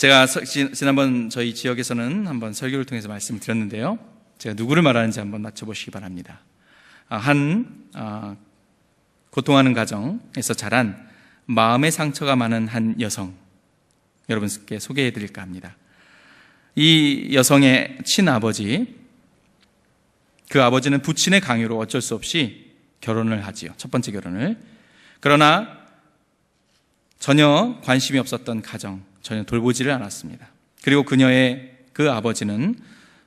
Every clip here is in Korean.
제가 지난번 저희 지역에서는 한번 설교를 통해서 말씀을 드렸는데요. 제가 누구를 말하는지 한번 맞춰보시기 바랍니다. 고통하는 가정에서 자란 마음의 상처가 많은 한 여성, 여러분께 소개해 드릴까 합니다. 이 여성의 친아버지, 그 아버지는 부친의 강요로 어쩔 수 없이 결혼을 하지요. 첫 번째 결혼을. 그러나 전혀 관심이 없었던 가정, 전혀 돌보지를 않았습니다. 그리고 그녀의 그 아버지는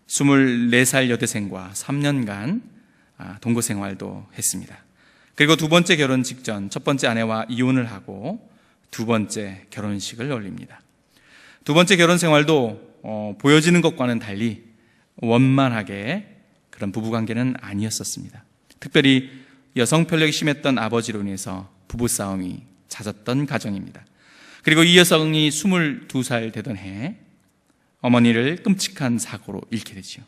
24살 여대생과 3년간 동거 생활도 했습니다. 그리고 두 번째 결혼 직전 첫 번째 아내와 이혼을 하고 두 번째 결혼식을 올립니다. 두 번째 결혼 생활도 보여지는 것과는 달리 원만하게 그런 부부관계는 아니었었습니다. 특별히 여성 편력이 심했던 아버지로 인해서 부부싸움이 잦았던 가정입니다. 그리고 이 여성이 22살 되던 해 어머니를 끔찍한 사고로 잃게 되지요.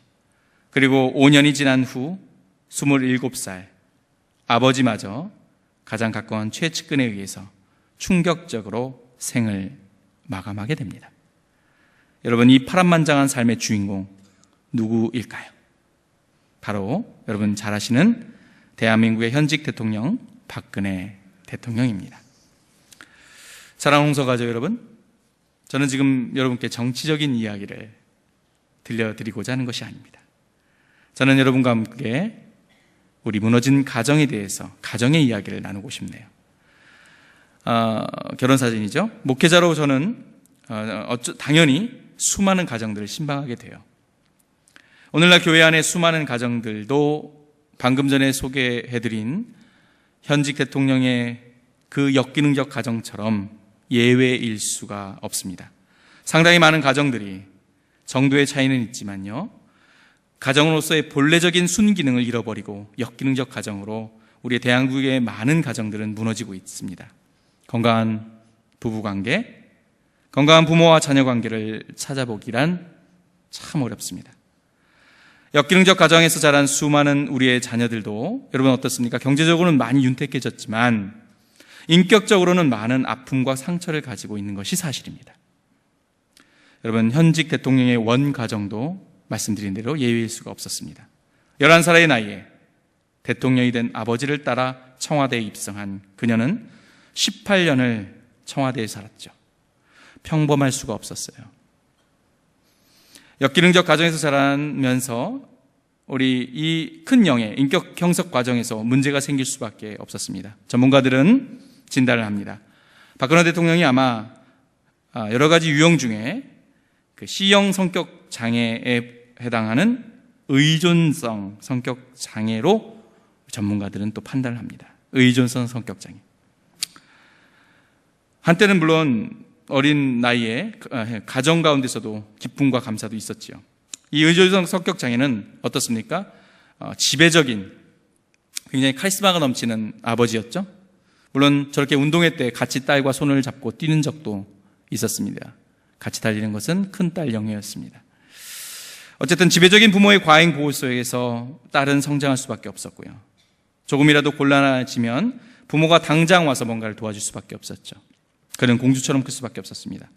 그리고 5년이 지난 후 27살 아버지마저 가장 가까운 최측근에 의해서 충격적으로 생을 마감하게 됩니다. 여러분, 이 파란만장한 삶의 주인공 누구일까요? 바로 여러분 잘 아시는 대한민국의 현직 대통령 박근혜 대통령입니다. 사랑하는 홍서가족 여러분, 저는 지금 여러분께 정치적인 이야기를 들려드리고자 하는 것이 아닙니다. 저는 여러분과 함께 우리 무너진 가정에 대해서 가정의 이야기를 나누고 싶네요. 결혼사진이죠. 목회자로 저는 당연히 수많은 가정들을 신방하게 돼요. 오늘날 교회 안에 수많은 가정들도 방금 전에 소개해드린 현직 대통령의 그 역기능적 가정처럼 예외일 수가 없습니다. 상당히 많은 가정들이 정도의 차이는 있지만요, 가정으로서의 본래적인 순기능을 잃어버리고 역기능적 가정으로 우리의 대한민국의 많은 가정들은 무너지고 있습니다. 건강한 부부관계, 건강한 부모와 자녀관계를 찾아보기란 참 어렵습니다. 역기능적 가정에서 자란 수많은 우리의 자녀들도 여러분 어떻습니까? 경제적으로는 많이 윤택해졌지만 인격적으로는 많은 아픔과 상처를 가지고 있는 것이 사실입니다. 여러분, 현직 대통령의 원 가정도 말씀드린 대로 예외일 수가 없었습니다. 11살의 나이에 대통령이 된 아버지를 따라 청와대에 입성한 그녀는 18년을 청와대에 살았죠. 평범할 수가 없었어요. 역기능적 가정에서 자라면서 우리 이 큰 영의 인격 형성 과정에서 문제가 생길 수밖에 없었습니다. 전문가들은 진단을 합니다. 박근혜 대통령이 아마 여러 가지 유형 중에 그 C형 성격 장애에 해당하는 의존성 성격 장애로 전문가들은 또 판단을 합니다. 의존성 성격 장애. 한때는 물론 어린 나이에 가정 가운데서도 기쁨과 감사도 있었지요. 이 의존성 성격 장애는 어떻습니까? 지배적인, 굉장히 카리스마가 넘치는 아버지였죠. 물론 저렇게 운동회 때 같이 딸과 손을 잡고 뛰는 적도 있었습니다. 같이 달리는 것은 큰딸 영예였습니다. 어쨌든 지배적인 부모의 과잉 보호 속에서 딸은 성장할 수밖에 없었고요. 조금이라도 곤란해지면 부모가 당장 와서 뭔가를 도와줄 수밖에 없었죠. 그는 공주처럼 클 수밖에 없었습니다.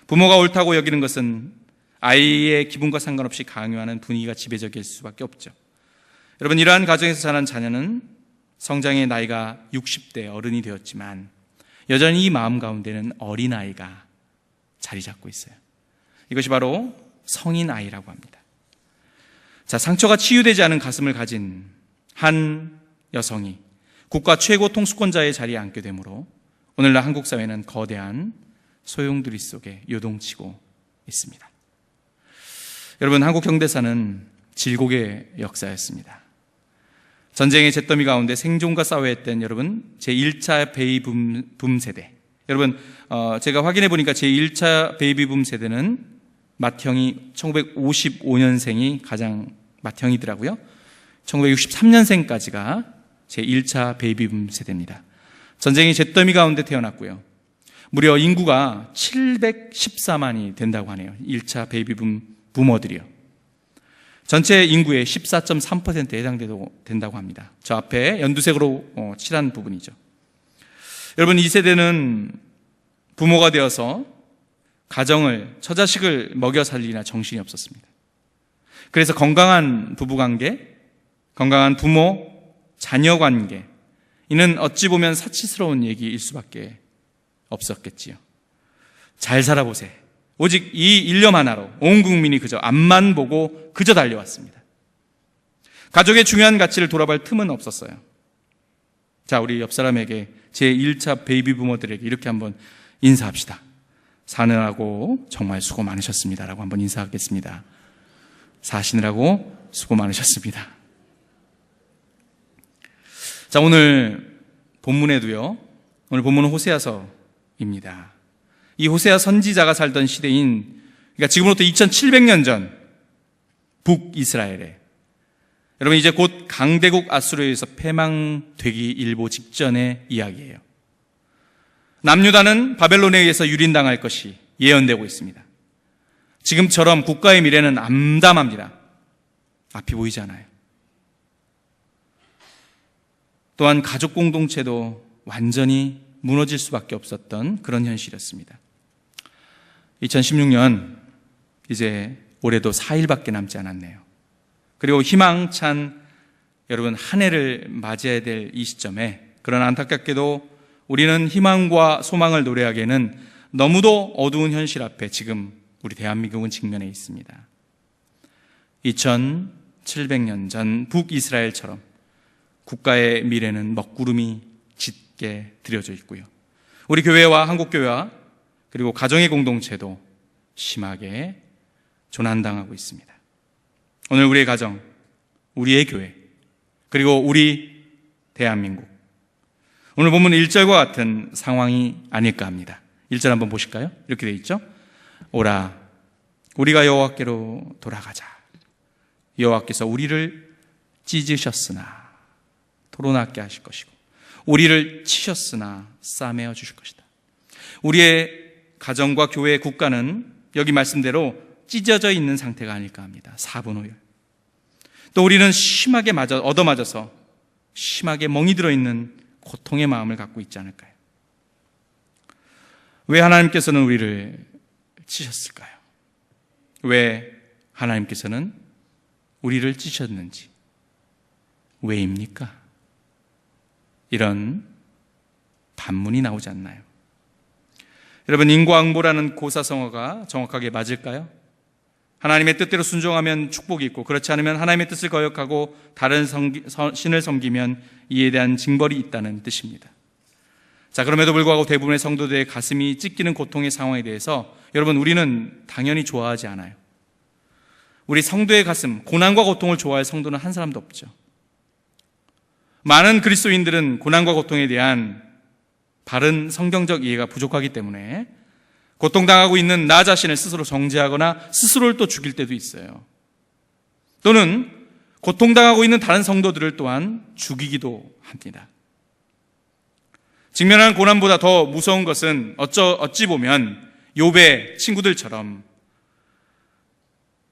부모가 옳다고 여기는 것은 아이의 기분과 상관없이 강요하는 분위기가 지배적일 수밖에 없죠. 여러분, 이러한 가정에서 자란 자녀는 성장의 나이가 60대 어른이 되었지만 여전히 이 마음 가운데는 어린아이가 자리 잡고 있어요. 이것이 바로 성인 아이라고 합니다. 자, 상처가 치유되지 않은 가슴을 가진 한 여성이 국가 최고 통수권자의 자리에 앉게 되므로 오늘날 한국 사회는 거대한 소용돌이 속에 요동치고 있습니다. 여러분, 한국 현대사는 질곡의 역사였습니다. 전쟁의 잿더미 가운데 생존과 싸워했던 여러분, 제1차 베이비붐 세대. 여러분, 제가 확인해 보니까 제1차 베이비붐 세대는 맏형이 1955년생이 가장 맏형이더라고요. 1963년생까지가 제1차 베이비붐 세대입니다. 전쟁이 잿더미 가운데 태어났고요. 무려 인구가 714만이 된다고 하네요. 1차 베이비붐 부모들이요. 전체 인구의 14.3%에 해당된다고 합니다. 저 앞에 연두색으로 칠한 부분이죠. 여러분, 이 세대는 부모가 되어서 가정을, 처자식을 먹여 살리나 정신이 없었습니다. 그래서 건강한 부부관계, 건강한 부모, 자녀 관계, 이는 어찌 보면 사치스러운 얘기일 수밖에 없었겠지요. 잘 살아보세요. 오직 이 일념 하나로 온 국민이 그저 앞만 보고 그저 달려왔습니다. 가족의 중요한 가치를 돌아볼 틈은 없었어요. 자, 우리 옆 사람에게 제1차 베이비 부모들에게 이렇게 한번 인사합시다. 사느라고 정말 수고 많으셨습니다 라고 한번 인사하겠습니다. 사시느라고 수고 많으셨습니다. 자, 오늘 본문에도요, 오늘 본문은 호세아서입니다. 이 호세아 선지자가 살던 시대인, 그러니까 지금으로부터 2700년 전 북이스라엘에, 여러분 이제 곧 강대국 아수르에서 패망되기 일보 직전의 이야기예요. 남유다는 바벨론에 의해서 유린당할 것이 예언되고 있습니다. 지금처럼 국가의 미래는 암담합니다. 앞이 보이지 않아요. 또한 가족 공동체도 완전히 무너질 수밖에 없었던 그런 현실이었습니다. 2016년 이제 올해도 4일밖에 남지 않았네요. 그리고 희망찬 여러분 한 해를 맞이해야 될 이 시점에, 그러나 안타깝게도 우리는 희망과 소망을 노래하기에는 너무도 어두운 현실 앞에 지금 우리 대한민국은 직면해 있습니다. 2700년 전 북이스라엘처럼 국가의 미래는 먹구름이 짙게 드려져 있고요. 우리 교회와 한국교회와 그리고 가정의 공동체도 심하게 조난당하고 있습니다. 오늘 우리의 가정, 우리의 교회, 그리고 우리 대한민국, 오늘 본문 1절과 같은 상황이 아닐까 합니다. 1절 한번 보실까요? 이렇게 되어 있죠. 오라, 우리가 여호와께로 돌아가자. 여호와께서 우리를 찢으셨으나 토론하게 하실 것이고, 우리를 치셨으나 싸매어 주실 것이다. 우리의 가정과 교회, 국가는 여기 말씀대로 찢어져 있는 상태가 아닐까 합니다. 사분오열. 또 우리는 심하게 얻어맞아서 심하게 멍이 들어있는 고통의 마음을 갖고 있지 않을까요? 왜 하나님께서는 우리를 치셨을까요? 왜 하나님께서는 우리를 찌셨는지, 왜입니까? 이런 반문이 나오지 않나요? 여러분, 인과응보라는 고사성어가 정확하게 맞을까요? 하나님의 뜻대로 순종하면 축복이 있고, 그렇지 않으면 하나님의 뜻을 거역하고 다른 신을 섬기면 이에 대한 징벌이 있다는 뜻입니다. 자, 그럼에도 불구하고 대부분의 성도들의 가슴이 찢기는 고통의 상황에 대해서 여러분, 우리는 당연히 좋아하지 않아요. 우리 성도의 가슴, 고난과 고통을 좋아할 성도는 한 사람도 없죠. 많은 그리스도인들은 고난과 고통에 대한 바른 성경적 이해가 부족하기 때문에 고통당하고 있는 나 자신을 스스로 정죄하거나 스스로를 또 죽일 때도 있어요. 또는 고통당하고 있는 다른 성도들을 또한 죽이기도 합니다. 직면하는 고난보다 더 무서운 것은 어찌 보면 욥의 친구들처럼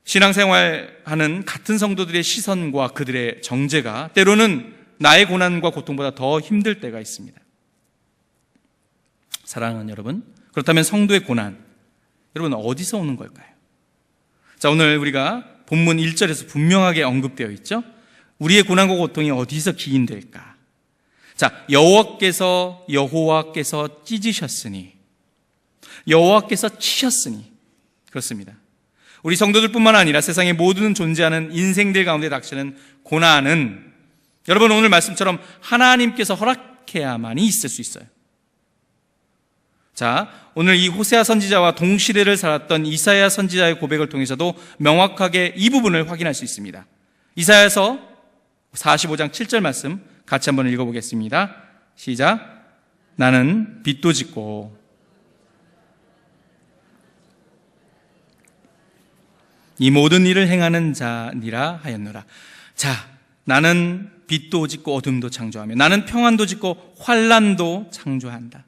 신앙생활하는 같은 성도들의 시선과 그들의 정죄가 때로는 나의 고난과 고통보다 더 힘들 때가 있습니다. 사랑하는 여러분, 그렇다면 성도의 고난, 여러분 어디서 오는 걸까요? 자, 오늘 우리가 본문 1절에서 분명하게 언급되어 있죠. 우리의 고난과 고통이 어디서 기인될까? 자, 여호와께서 찢으셨으니, 여호와께서 치셨으니, 그렇습니다. 우리 성도들뿐만 아니라 세상의 모든 존재하는 인생들 가운데 닥치는 고난은 여러분 오늘 말씀처럼 하나님께서 허락해야만이 있을 수 있어요. 자, 오늘 이 호세아 선지자와 동시대를 살았던 이사야 선지자의 고백을 통해서도 명확하게 이 부분을 확인할 수 있습니다. 이사야서 45장 7절 말씀 같이 한번 읽어보겠습니다. 시작. 나는 빚도 짓고 이 모든 일을 행하는 자니라 하였노라. 자, 나는 빛도 짓고 어둠도 창조하며 나는 평안도 짓고 환난도 창조한다.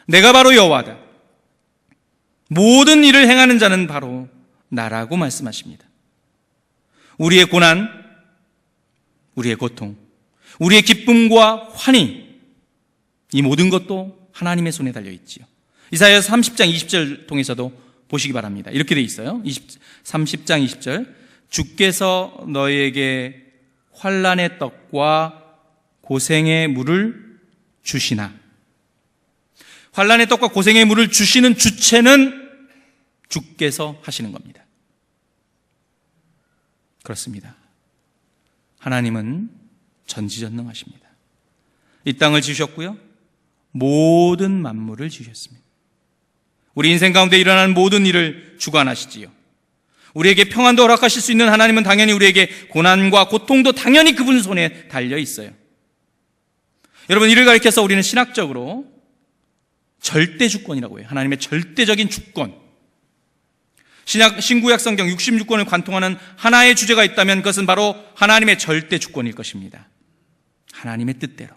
내가 바로 여호와다. 모든 일을 행하는 자는 바로 나라고 말씀하십니다. 우리의 고난, 우리의 고통, 우리의 기쁨과 환희, 이 모든 것도 하나님의 손에 달려있지요. 이사야 30장 20절 통해서도 보시기 바랍니다. 이렇게 돼 있어요. 30장 20절. 주께서 너희에게 환난의 떡과 고생의 물을 주시나. 환난의 떡과 고생의 물을 주시는 주체는 주께서 하시는 겁니다. 그렇습니다. 하나님은 전지전능하십니다. 이 땅을 지으셨고요, 모든 만물을 지으셨습니다. 우리 인생 가운데 일어나는 모든 일을 주관하시지요. 우리에게 평안도 허락하실 수 있는 하나님은 당연히 우리에게 고난과 고통도 당연히 그분 손에 달려 있어요. 여러분, 이를 가리켜서 우리는 신학적으로 절대 주권이라고 해요. 하나님의 절대적인 주권. 신구약 성경 66권을 관통하는 하나의 주제가 있다면 그것은 바로 하나님의 절대 주권일 것입니다. 하나님의 뜻대로.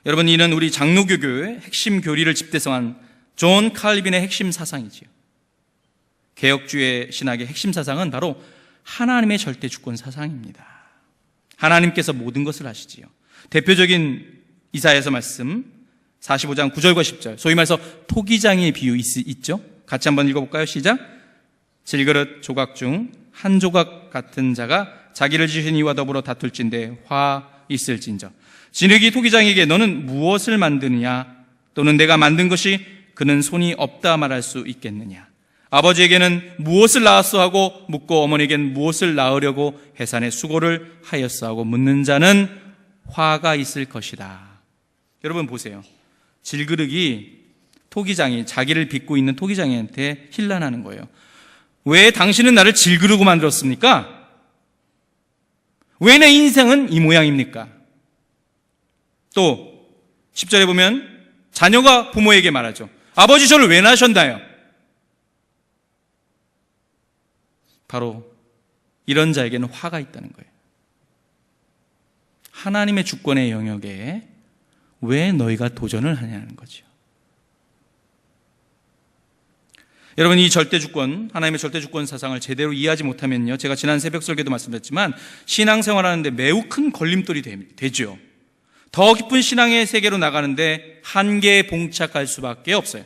여러분, 이는 우리 장로교교의 핵심 교리를 집대성한 존 칼빈의 핵심 사상이지요. 개혁주의 신학의 핵심 사상은 바로 하나님의 절대 주권 사상입니다. 하나님께서 모든 것을 하시지요. 대표적인 이사야서 말씀 45장 9절과 10절, 소위 말해서 토기장의 비유 있죠? 같이 한번 읽어볼까요? 시작. 질그릇 조각 중 한 조각 같은 자가 자기를 지으신 이와 더불어 다툴진대 화 있을진저. 진흙이 토기장에게 너는 무엇을 만드느냐, 또는 내가 만든 것이 그는 손이 없다 말할 수 있겠느냐. 아버지에게는 무엇을 낳았소 하고 묻고 어머니에게는 무엇을 낳으려고 해산의 수고를 하였소 하고 묻는 자는 화가 있을 것이다. 여러분 보세요. 질그릇이 토기장이, 자기를 빚고 있는 토기장이한테 힐난하는 거예요. 왜 당신은 나를 질그릇으로 만들었습니까? 왜 내 인생은 이 모양입니까? 또 10절에 보면 자녀가 부모에게 말하죠. 아버지, 저를 왜 낳으셨나요? 바로 이런 자에게는 화가 있다는 거예요. 하나님의 주권의 영역에 왜 너희가 도전을 하냐는 거죠. 여러분, 이 절대주권, 하나님의 절대주권 사상을 제대로 이해하지 못하면요, 제가 지난 새벽 설교도 말씀드렸지만 신앙생활하는데 매우 큰 걸림돌이 되죠. 더 깊은 신앙의 세계로 나가는데 한계에 봉착할 수밖에 없어요.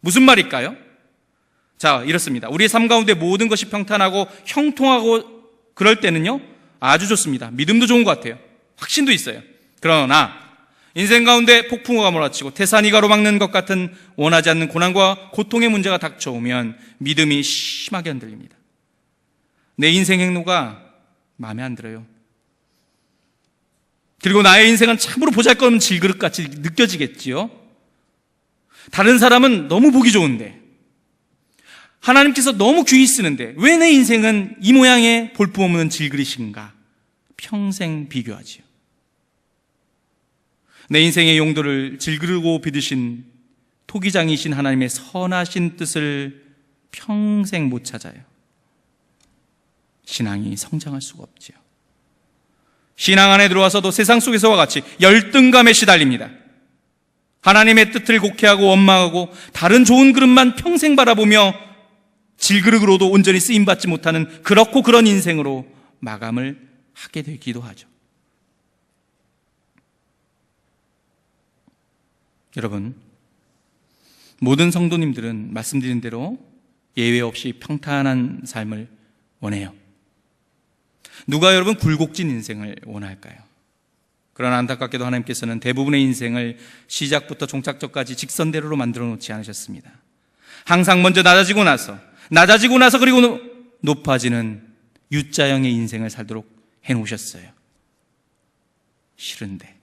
무슨 말일까요? 자, 이렇습니다. 우리의 삶 가운데 모든 것이 평탄하고 형통하고 그럴 때는요, 아주 좋습니다. 믿음도 좋은 것 같아요. 확신도 있어요. 그러나 인생 가운데 폭풍우가 몰아치고 태산이 가로막는 것 같은 원하지 않는 고난과 고통의 문제가 닥쳐오면 믿음이 심하게 흔들립니다. 내 인생 행로가 마음에 안 들어요. 그리고 나의 인생은 참으로 보잘것없는 질그릇같이 느껴지겠지요. 다른 사람은 너무 보기 좋은데, 하나님께서 너무 귀히 쓰는데 왜 내 인생은 이 모양의 볼품없는 질그릇인가? 평생 비교하지요. 내 인생의 용도를 질그르고 빚으신 토기장이신 하나님의 선하신 뜻을 평생 못 찾아요. 신앙이 성장할 수가 없지요. 신앙 안에 들어와서도 세상 속에서와 같이 열등감에 시달립니다. 하나님의 뜻을 곡해하고 원망하고 다른 좋은 그릇만 평생 바라보며 질그릇으로도 온전히 쓰임받지 못하는 그렇고 그런 인생으로 마감을 하게 되기도 하죠. 여러분, 모든 성도님들은 말씀드린 대로 예외 없이 평탄한 삶을 원해요. 누가 여러분 굴곡진 인생을 원할까요? 그러나 안타깝게도 하나님께서는 대부분의 인생을 시작부터 종착점까지 직선대로로 만들어 놓지 않으셨습니다. 항상 먼저 낮아지고 나서 그리고 높아지는 U자형의 인생을 살도록 해놓으셨어요. 싫은데.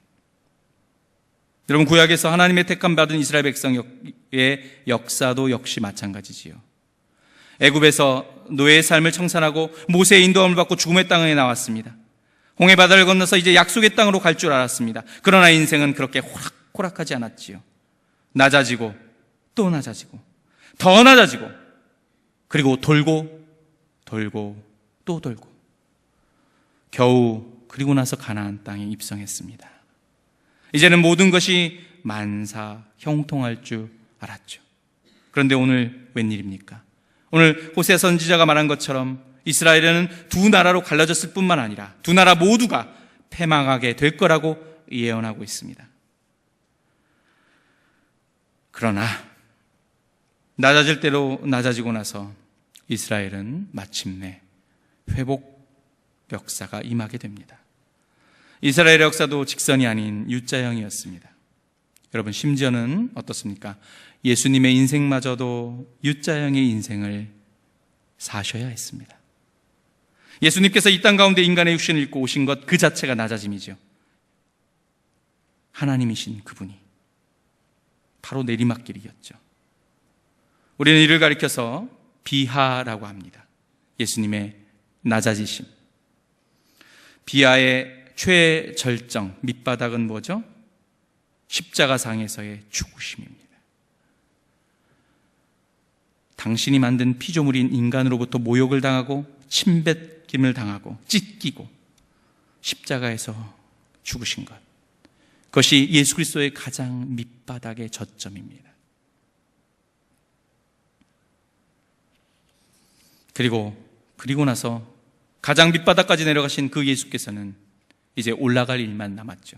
여러분, 구약에서 하나님의 택함 받은 이스라엘 백성의 역사도 역시 마찬가지지요. 애굽에서 노예의 삶을 청산하고 모세의 인도함을 받고 죽음의 땅에 나왔습니다. 홍해 바다를 건너서 이제 약속의 땅으로 갈 줄 알았습니다. 그러나 인생은 그렇게 호락호락하지 않았지요. 낮아지고 또 낮아지고 더 낮아지고 그리고 돌고 또 돌고 겨우 그리고 나서 가나안 땅에 입성했습니다. 이제는 모든 것이 만사 형통할 줄 알았죠. 그런데 오늘 웬일입니까? 오늘 호세 선지자가 말한 것처럼 이스라엘은 두 나라로 갈라졌을 뿐만 아니라 두 나라 모두가 패망하게 될 거라고 예언하고 있습니다. 그러나 낮아질 대로 낮아지고 나서 이스라엘은 마침내 회복 역사가 임하게 됩니다. 이스라엘의 역사도 직선이 아닌 U자형이었습니다. 여러분, 심지어는 어떻습니까? 예수님의 인생마저도 U자형의 인생을 사셔야 했습니다. 예수님께서 이 땅 가운데 인간의 육신을 입고 오신 것 그 자체가 낮아짐이죠. 하나님이신 그분이 바로 내리막길이었죠. 우리는 이를 가리켜서 비하라고 합니다. 예수님의 낮아지심. 비하의 최절정, 밑바닥은 뭐죠? 십자가상에서의 죽으심입니다. 당신이 만든 피조물인 인간으로부터 모욕을 당하고 침뱉김을 당하고 찢기고 십자가에서 죽으신 것, 그것이 예수 그리스도의 가장 밑바닥의 저점입니다. 그리고 나서 가장 밑바닥까지 내려가신 그 예수께서는 이제 올라갈 일만 남았죠.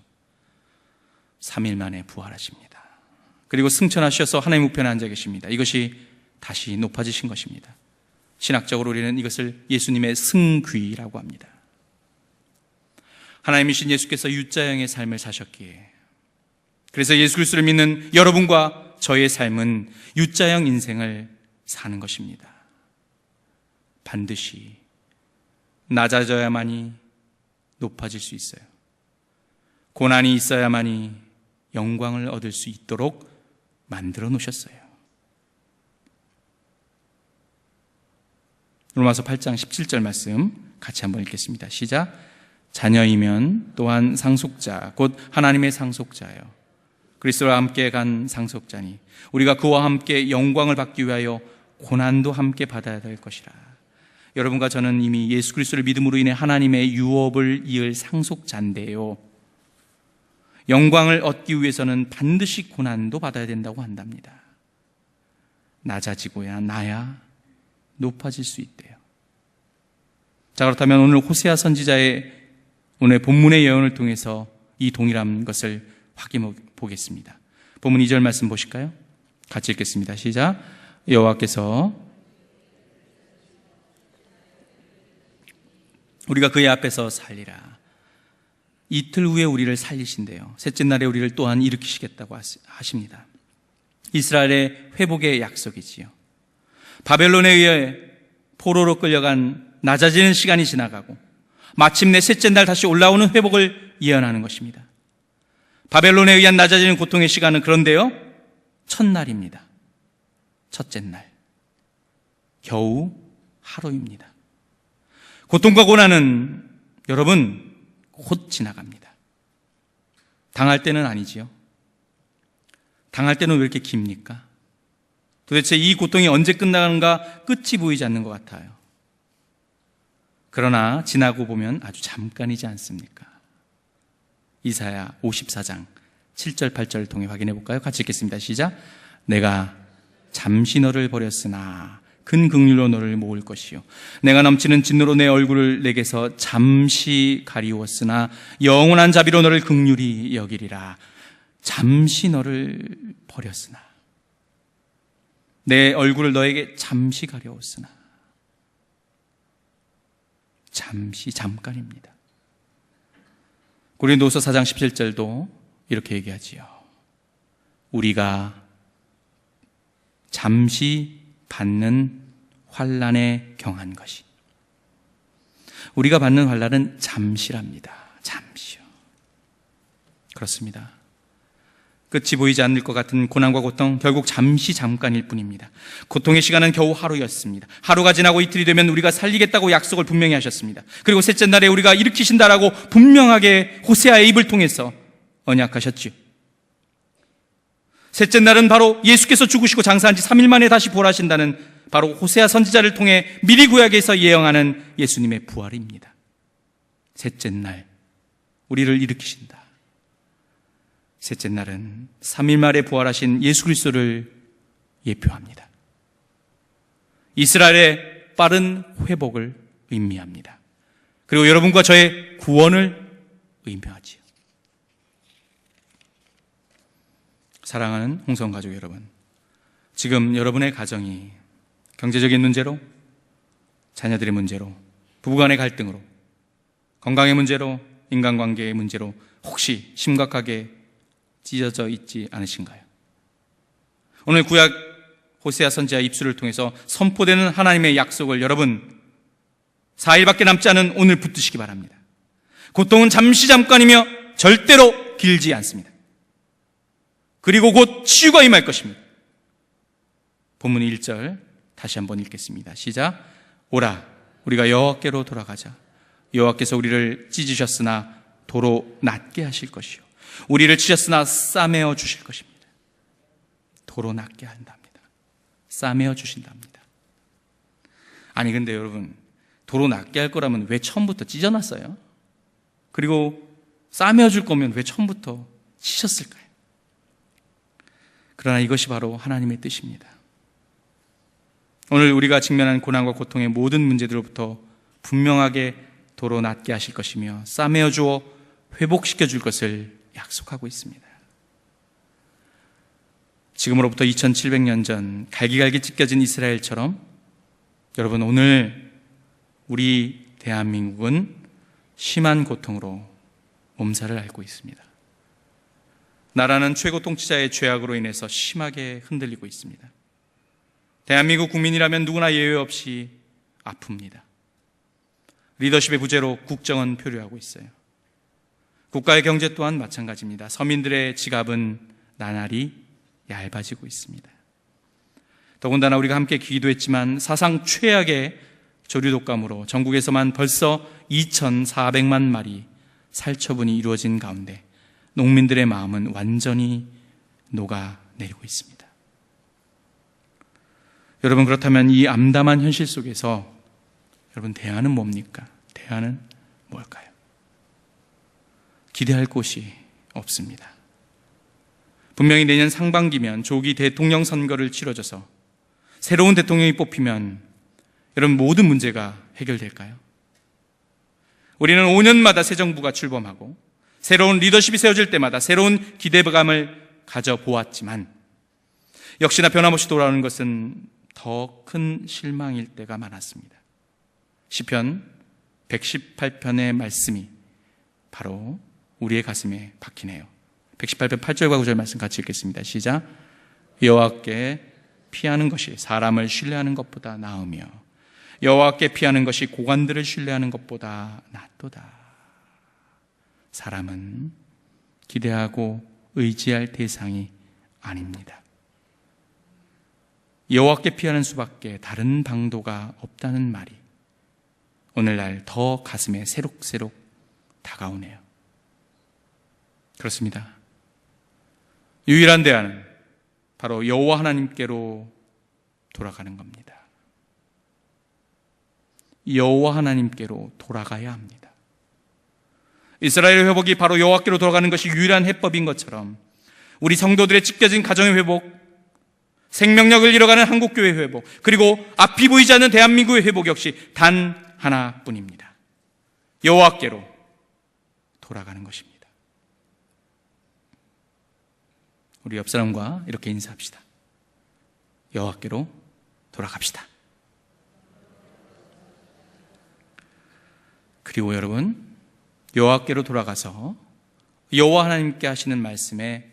3일 만에 부활하십니다. 그리고 승천하셔서 하나님 우편에 앉아 계십니다. 이것이 다시 높아지신 것입니다. 신학적으로 우리는 이것을 예수님의 승귀라고 합니다. 하나님이신 예수께서 U자형의 삶을 사셨기에, 그래서 예수 그리스도를 믿는 여러분과 저의 삶은 U자형 인생을 사는 것입니다. 반드시 낮아져야만이 높아질 수 있어요. 고난이 있어야만이 영광을 얻을 수 있도록 만들어 놓으셨어요. 로마서 8장 17절 말씀 같이 한번 읽겠습니다. 시작. 자녀이면 또한 상속자, 곧 하나님의 상속자요, 그리스도와 함께 간 상속자니 우리가 그와 함께 영광을 받기 위하여 고난도 함께 받아야 될 것이라. 여러분과 저는 이미 예수 그리스도를 믿음으로 인해 하나님의 유업을 이을 상속자인데요, 영광을 얻기 위해서는 반드시 고난도 받아야 된다고 한답니다. 낮아지고야 나야 높아질 수 있대요. 자, 그렇다면 오늘 호세아 선지자의 오늘 본문의 예언을 통해서 이 동일한 것을 확인해 보겠습니다. 본문 2절 말씀 보실까요? 같이 읽겠습니다. 시작. 여호와께서 우리가 그의 앞에서 살리라. 이틀 후에 우리를 살리신대요. 셋째 날에 우리를 또한 일으키시겠다고 하십니다. 이스라엘의 회복의 약속이지요. 바벨론에 의해 포로로 끌려간 낮아지는 시간이 지나가고 마침내 셋째 날 다시 올라오는 회복을 예언하는 것입니다. 바벨론에 의한 낮아지는 고통의 시간은 그런데요, 첫날입니다. 첫째 날, 겨우 하루입니다. 고통과 고난은 여러분 곧 지나갑니다. 당할 때는 아니지요. 당할 때는 왜 이렇게 깁니까? 도대체 이 고통이 언제 끝나는가 끝이 보이지 않는 것 같아요. 그러나 지나고 보면 아주 잠깐이지 않습니까? 이사야 54장 7절 8절을 통해 확인해 볼까요? 같이 읽겠습니다. 시작. 내가 잠시 너를 버렸으나 큰 긍휼로 너를 모을 것이요, 내가 넘치는 진노로 내 얼굴을 내게서 잠시 가리웠으나 영원한 자비로 너를 긍휼히 여기리라. 잠시 너를 버렸으나, 내 얼굴을 너에게 잠시 가려웠으나, 잠시, 잠깐입니다. 고린도후서 4장 17절도 이렇게 얘기하지요. 우리가 잠시 받는 환난에 경한 것이, 우리가 받는 환난은 잠시랍니다. 잠시요. 그렇습니다. 끝이 보이지 않을 것 같은 고난과 고통, 결국 잠시 잠깐일 뿐입니다. 고통의 시간은 겨우 하루였습니다. 하루가 지나고 이틀이 되면 우리가 살리겠다고 약속을 분명히 하셨습니다. 그리고 셋째 날에 우리가 일으키신다라고 분명하게 호세아의 입을 통해서 언약하셨지요. 셋째 날은 바로 예수께서 죽으시고 장사한 지 3일 만에 다시 부활하신다는 바로 호세아 선지자를 통해 미리 구약에서 예언하는 예수님의 부활입니다. 셋째 날 우리를 일으키신다. 셋째 날은 3일 만에 부활하신 예수 그리스도를 예표합니다. 이스라엘의 빠른 회복을 의미합니다. 그리고 여러분과 저의 구원을 의미하지요. 사랑하는 홍성 가족 여러분, 지금 여러분의 가정이 경제적인 문제로, 자녀들의 문제로, 부부간의 갈등으로, 건강의 문제로, 인간관계의 문제로 혹시 심각하게 찢어져 있지 않으신가요? 오늘 구약 호세아 선지자의 입술을 통해서 선포되는 하나님의 약속을 여러분 4일밖에 남지 않은 오늘 붙드시기 바랍니다. 고통은 잠깐이며 절대로 길지 않습니다. 그리고 곧 치유가 임할 것입니다. 본문 1절 다시 한번 읽겠습니다. 시작. 오라, 우리가 여호와께로 돌아가자. 여호와께서 우리를 찢으셨으나 도로 낫게 하실 것이요, 우리를 치셨으나 싸매어 주실 것입니다. 도로 낫게 한답니다. 싸매어 주신답니다. 아니 근데 여러분, 도로 낫게 할 거라면 왜 처음부터 찢어놨어요? 그리고 싸매어 줄 거면 왜 처음부터 치셨을까요? 그러나 이것이 바로 하나님의 뜻입니다. 오늘 우리가 직면한 고난과 고통의 모든 문제들로부터 분명하게 도로 낫게 하실 것이며 싸매어 주어 회복시켜 줄 것을 약속하고 있습니다. 지금으로부터 2700년 전 갈기갈기 찢겨진 이스라엘처럼 여러분, 오늘 우리 대한민국은 심한 고통으로 몸살을 앓고 있습니다. 나라는 최고 통치자의 죄악으로 인해서 심하게 흔들리고 있습니다. 대한민국 국민이라면 누구나 예외 없이 아픕니다. 리더십의 부재로 국정은 표류하고 있어요. 국가의 경제 또한 마찬가지입니다. 서민들의 지갑은 나날이 얇아지고 있습니다. 더군다나 우리가 함께 기도했지만 사상 최악의 조류독감으로 전국에서만 벌써 2,400만 마리 살처분이 이루어진 가운데 농민들의 마음은 완전히 녹아내리고 있습니다. 여러분, 그렇다면 이 암담한 현실 속에서 여러분, 대안은 뭡니까? 대안은 뭘까요? 기대할 곳이 없습니다. 분명히 내년 상반기면 조기 대통령 선거를 치러져서 새로운 대통령이 뽑히면 여러분, 모든 문제가 해결될까요? 우리는 5년마다 새 정부가 출범하고 새로운 리더십이 세워질 때마다 새로운 기대감을 가져보았지만 역시나 변함없이 돌아오는 것은 더 큰 실망일 때가 많았습니다. 시편 118편의 말씀이 바로 우리의 가슴에 박히네요. 118편 8절과 9절 말씀 같이 읽겠습니다. 시작. 여호와께 피하는 것이 사람을 신뢰하는 것보다 나으며 여호와께 피하는 것이 고관들을 신뢰하는 것보다 낫도다. 사람은 기대하고 의지할 대상이 아닙니다. 여호와께 피하는 수밖에 다른 방도가 없다는 말이 오늘날 더 가슴에 새록새록 다가오네요. 그렇습니다. 유일한 대안은 바로 여호와 하나님께로 돌아가는 겁니다. 여호와 하나님께로 돌아가야 합니다. 이스라엘의 회복이 바로 여호와께로 돌아가는 것이 유일한 해법인 것처럼 우리 성도들의 찢겨진 가정의 회복, 생명력을 잃어가는 한국교회의 회복, 그리고 앞이 보이지 않는 대한민국의 회복 역시 단 하나뿐입니다. 여호와께로 돌아가는 것입니다. 우리 옆 사람과 이렇게 인사합시다. 여호와께로 돌아갑시다. 그리고 여러분, 여호와께로 돌아가서 여호와 하나님께 하시는 말씀에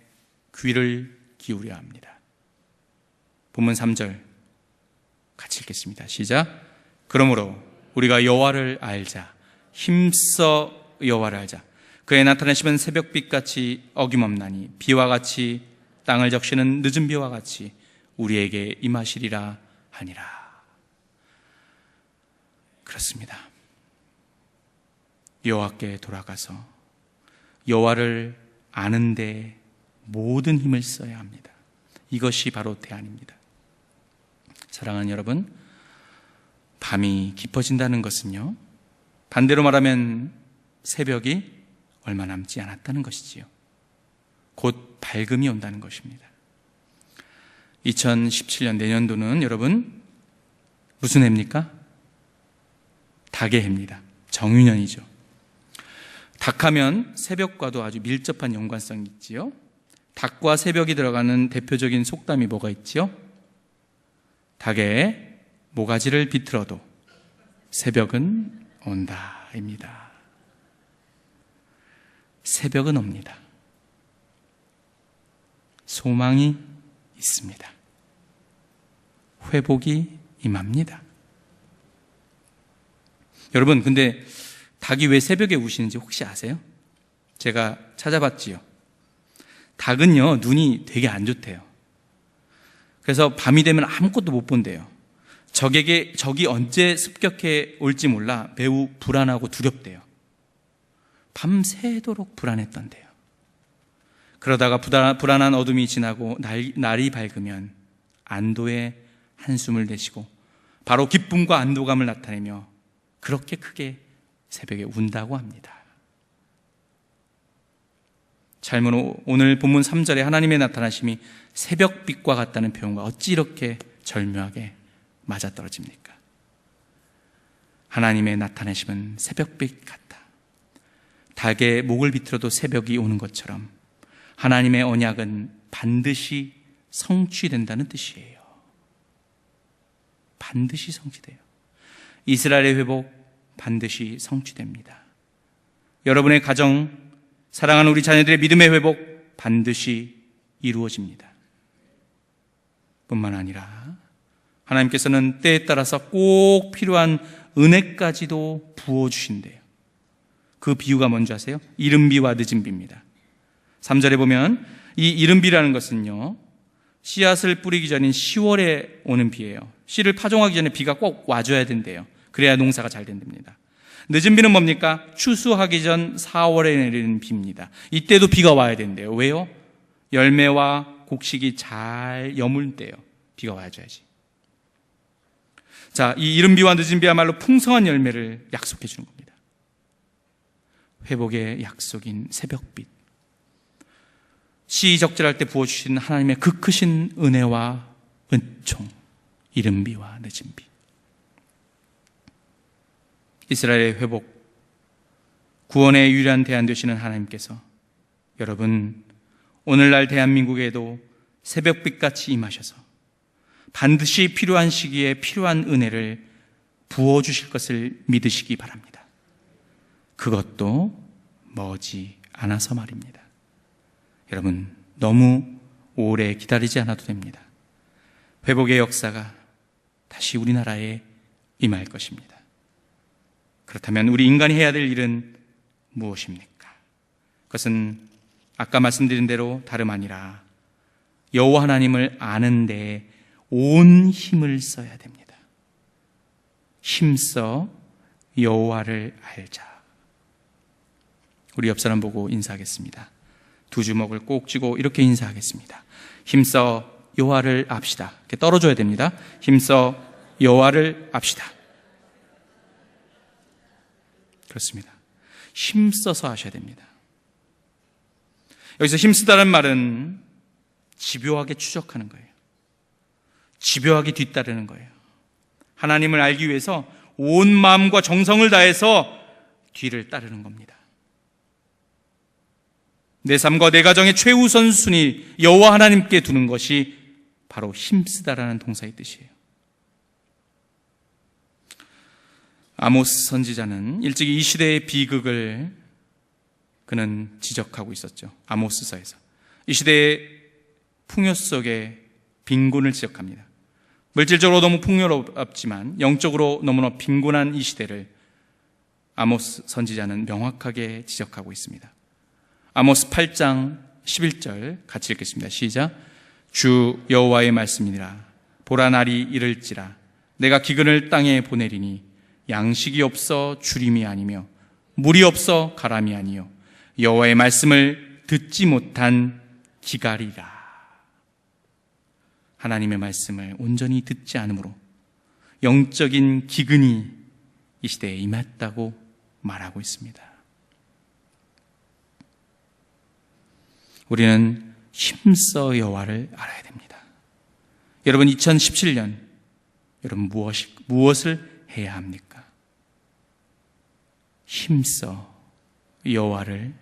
귀를 기울여야 합니다. 본문 3절 같이 읽겠습니다. 시작. 그러므로 우리가 여호와를 알자. 힘써 여호와를 알자. 그의 나타내심은 새벽빛같이 어김없나니 비와 같이 땅을 적시는 늦은 비와 같이 우리에게 임하시리라 하니라. 그렇습니다. 여호와께 돌아가서 여호와를 아는 데 모든 힘을 써야 합니다. 이것이 바로 대안입니다. 사랑하는 여러분, 밤이 깊어진다는 것은요, 반대로 말하면 새벽이 얼마 남지 않았다는 것이지요. 곧 밝음이 온다는 것입니다. 2017년 내년도는 여러분 무슨 해입니까? 닭의 해입니다. 정유년이죠. 닭하면 새벽과도 아주 밀접한 연관성이 있지요. 닭과 새벽이 들어가는 대표적인 속담이 뭐가 있지요? 닭의 모가지를 비틀어도 새벽은 온다입니다. 새벽은 옵니다. 소망이 있습니다. 회복이 임합니다. 여러분, 근데 닭이 왜 새벽에 우시는지 혹시 아세요? 제가 찾아봤지요. 닭은요, 눈이 되게 안 좋대요. 그래서 밤이 되면 아무것도 못 본대요. 적이 언제 습격해 올지 몰라 매우 불안하고 두렵대요. 밤새도록 불안했던데요. 그러다가 불안한 어둠이 지나고 날이 밝으면 안도의 한숨을 내쉬고 바로 기쁨과 안도감을 나타내며 그렇게 크게 새벽에 운다고 합니다. 잘못 오늘 본문 3절에 하나님의 나타나심이 새벽빛과 같다는 표현과 어찌 이렇게 절묘하게 맞아떨어집니까? 하나님의 나타나심은 새벽빛 같다. 닭의 목을 비틀어도 새벽이 오는 것처럼 하나님의 언약은 반드시 성취된다는 뜻이에요. 반드시 성취돼요. 이스라엘의 회복 반드시 성취됩니다. 여러분의 가정, 사랑하는 우리 자녀들의 믿음의 회복 반드시 이루어집니다. 뿐만 아니라 하나님께서는 때에 따라서 꼭 필요한 은혜까지도 부어주신대요. 그 비유가 뭔지 아세요? 이른 비와 늦은 비입니다. 3절에 보면 이 이른 비라는 것은요, 씨앗을 뿌리기 전인 10월에 오는 비예요. 씨를 파종하기 전에 비가 꼭 와줘야 된대요. 그래야 농사가 잘 된답니다. 늦은 비는 뭡니까? 추수하기 전 4월에 내리는 비입니다. 이때도 비가 와야 된대요. 왜요? 열매와 곡식이 잘 여물 때요. 비가 와줘야지. 자, 이 이른 비와 늦은 비야말로 풍성한 열매를 약속해 주는 겁니다. 회복의 약속인 새벽빛. 시적절할 때 부어주신 하나님의 그 크신 은혜와 은총, 이른 비와 늦은 비. 이스라엘의 회복, 구원의 유일한 대안 되시는 하나님께서 여러분, 오늘날 대한민국에도 새벽빛같이 임하셔서 반드시 필요한 시기에 필요한 은혜를 부어주실 것을 믿으시기 바랍니다. 그것도 머지 않아서 말입니다. 여러분, 너무 오래 기다리지 않아도 됩니다. 회복의 역사가 다시 우리나라에 임할 것입니다. 그렇다면 우리 인간이 해야 될 일은 무엇입니까? 그것은 아까 말씀드린 대로 다름 아니라 여호와 하나님을 아는 데 온 힘을 써야 됩니다. 힘써 여호와를 알자. 우리 옆 사람 보고 인사하겠습니다. 두 주먹을 꼭 쥐고 이렇게 인사하겠습니다. 힘써 여호와를 압시다. 이렇게 떨어져야 됩니다. 힘써 여호와를 압시다. 그렇습니다. 힘써서 하셔야 됩니다. 여기서 힘쓰다는 말은 집요하게 추적하는 거예요. 집요하게 뒤따르는 거예요. 하나님을 알기 위해서 온 마음과 정성을 다해서 뒤를 따르는 겁니다. 내 삶과 내 가정의 최우선 순위 여호와 하나님께 두는 것이 바로 힘쓰다라는 동사의 뜻이에요. 아모스 선지자는 일찍이 이 시대의 비극을 그는 지적하고 있었죠. 아모스서에서 이 시대의 풍요 속의 빈곤을 지적합니다. 물질적으로 너무 풍요롭지만 영적으로 너무나 빈곤한 이 시대를 아모스 선지자는 명확하게 지적하고 있습니다. 아모스 8장 11절 같이 읽겠습니다. 시작. 주 여호와의 말씀이니라. 보라 날이 이를지라. 내가 기근을 땅에 보내리니 양식이 없어 주림이 아니며 물이 없어 가람이 아니요 여호와의 말씀을 듣지 못한 기갈이라. 하나님의 말씀을 온전히 듣지 않으므로 영적인 기근이 이 시대에 임했다고 말하고 있습니다. 우리는 힘써 여호와를 알아야 됩니다. 여러분, 2017년 여러분 무엇을 해야 합니까? 힘써 여호와를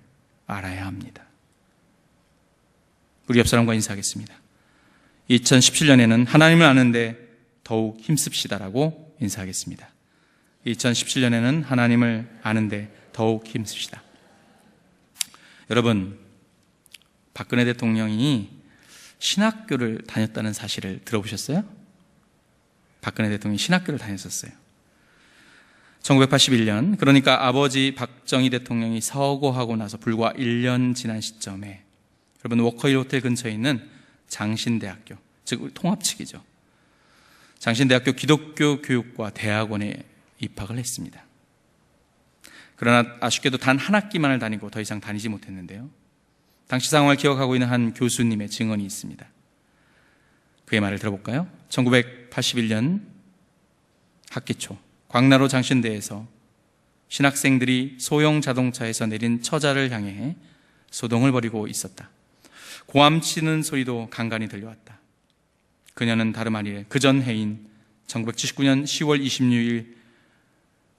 알아야 합니다. 우리 옆 사람과 인사하겠습니다. 2017년에는 하나님을 아는데 더욱 힘씁시다라고 인사하겠습니다. 2017년에는 하나님을 아는데 더욱 힘씁시다. 여러분, 박근혜 대통령이 신학교를 다녔다는 사실을 들어보셨어요? 박근혜 대통령이 신학교를 다녔었어요. 1981년, 그러니까 아버지 박정희 대통령이 서거하고 나서 불과 1년 지난 시점에 여러분, 워커힐 호텔 근처에 있는 장신대학교, 즉 통합 측이죠. 장신대학교 기독교 교육과 대학원에 입학을 했습니다. 그러나 아쉽게도 단 한 학기만을 다니고 더 이상 다니지 못했는데요. 당시 상황을 기억하고 있는 한 교수님의 증언이 있습니다. 그의 말을 들어볼까요? 1981년 학기 초 광나로 장신대에서 신학생들이 소형 자동차에서 내린 처자를 향해 소동을 벌이고 있었다. 고함 치는 소리도 간간히 들려왔다. 그녀는 다름 아니래 그전 해인 1979년 10월 26일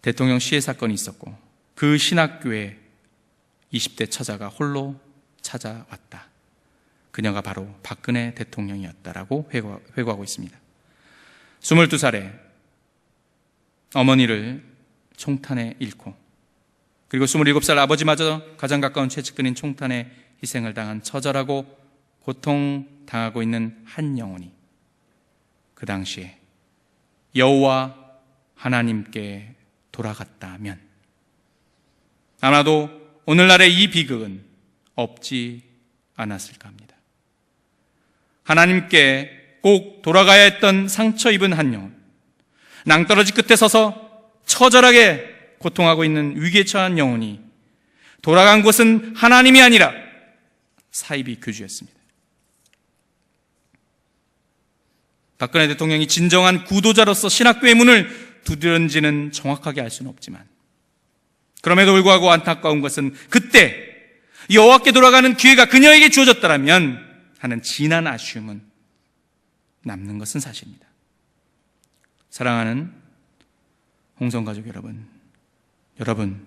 대통령 시해 사건이 있었고 그 신학교에 20대 처자가 홀로 찾아왔다. 그녀가 바로 박근혜 대통령이었다라고 회고하고 있습니다. 22살에 어머니를 총탄에 잃고 그리고 27살 아버지마저 가장 가까운 최측근인 총탄에 희생을 당한 처절하고 고통당하고 있는 한 영혼이 그 당시에 여호와 하나님께 돌아갔다면 아마도 오늘날의 이 비극은 없지 않았을까 합니다. 하나님께 꼭 돌아가야 했던 상처 입은 한 영혼, 낭떠러지 끝에 서서 처절하게 고통하고 있는 위기에 처한 영혼이 돌아간 곳은 하나님이 아니라 사이비 교주였습니다. 박근혜 대통령이 진정한 구도자로서 신학교의 문을 두드런지는 정확하게 알 수는 없지만 그럼에도 불구하고 안타까운 것은 그때 여호와께 돌아가는 기회가 그녀에게 주어졌다면 하는 진한 아쉬움은 남는 것은 사실입니다. 사랑하는 홍성가족 여러분,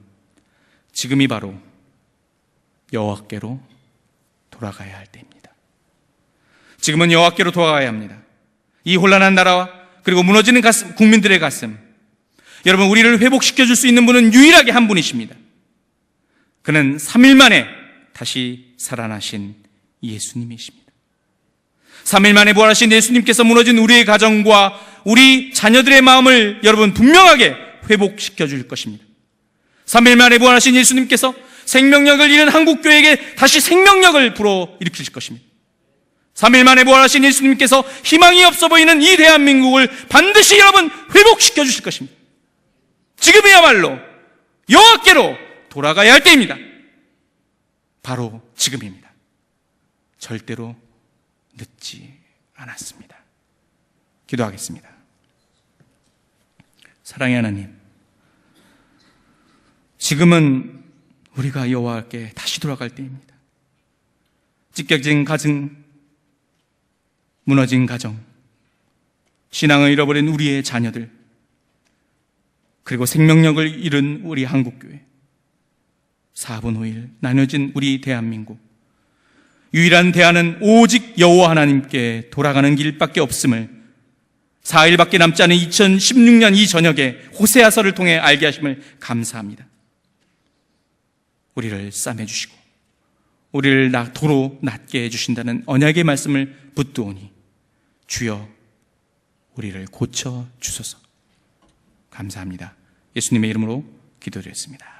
지금이 바로 여호와께로 돌아가야 할 때입니다. 지금은 여호와께로 돌아가야 합니다. 이 혼란한 나라와 그리고 무너지는 국민들의 가슴, 여러분, 우리를 회복시켜줄 수 있는 분은 유일하게 한 분이십니다. 그는 3일 만에 다시 살아나신 예수님이십니다. 3일 만에 부활하신 예수님께서 무너진 우리의 가정과 우리 자녀들의 마음을 여러분 분명하게 회복시켜줄 것입니다. 3일 만에 부활하신 예수님께서 생명력을 잃은 한국교회에게 다시 생명력을 불어일으키실 것입니다. 3일 만에 부활하신 예수님께서 희망이 없어 보이는 이 대한민국을 반드시 여러분 회복시켜 주실 것입니다. 지금이야말로 여호와께로 돌아가야 할 때입니다. 바로 지금입니다. 절대로 늦지 않았습니다. 기도하겠습니다. 사랑의 하나님, 지금은 우리가 여호와께 다시 돌아갈 때입니다. 찢겨진 가정, 무너진 가정, 신앙을 잃어버린 우리의 자녀들, 그리고 생명력을 잃은 우리 한국교회, 4분 5일 나눠진 우리 대한민국, 유일한 대안은 오직 여호와 하나님께 돌아가는 길밖에 없음을 4일밖에 남지 않은 2016년 이 저녁에 호세아서를 통해 알게 하심을 감사합니다. 우리를 싸매주시고 우리를 도로 낮게 해주신다는 언약의 말씀을 붙드오니 주여 우리를 고쳐 주소서. 감사합니다. 예수님의 이름으로 기도드렸습니다.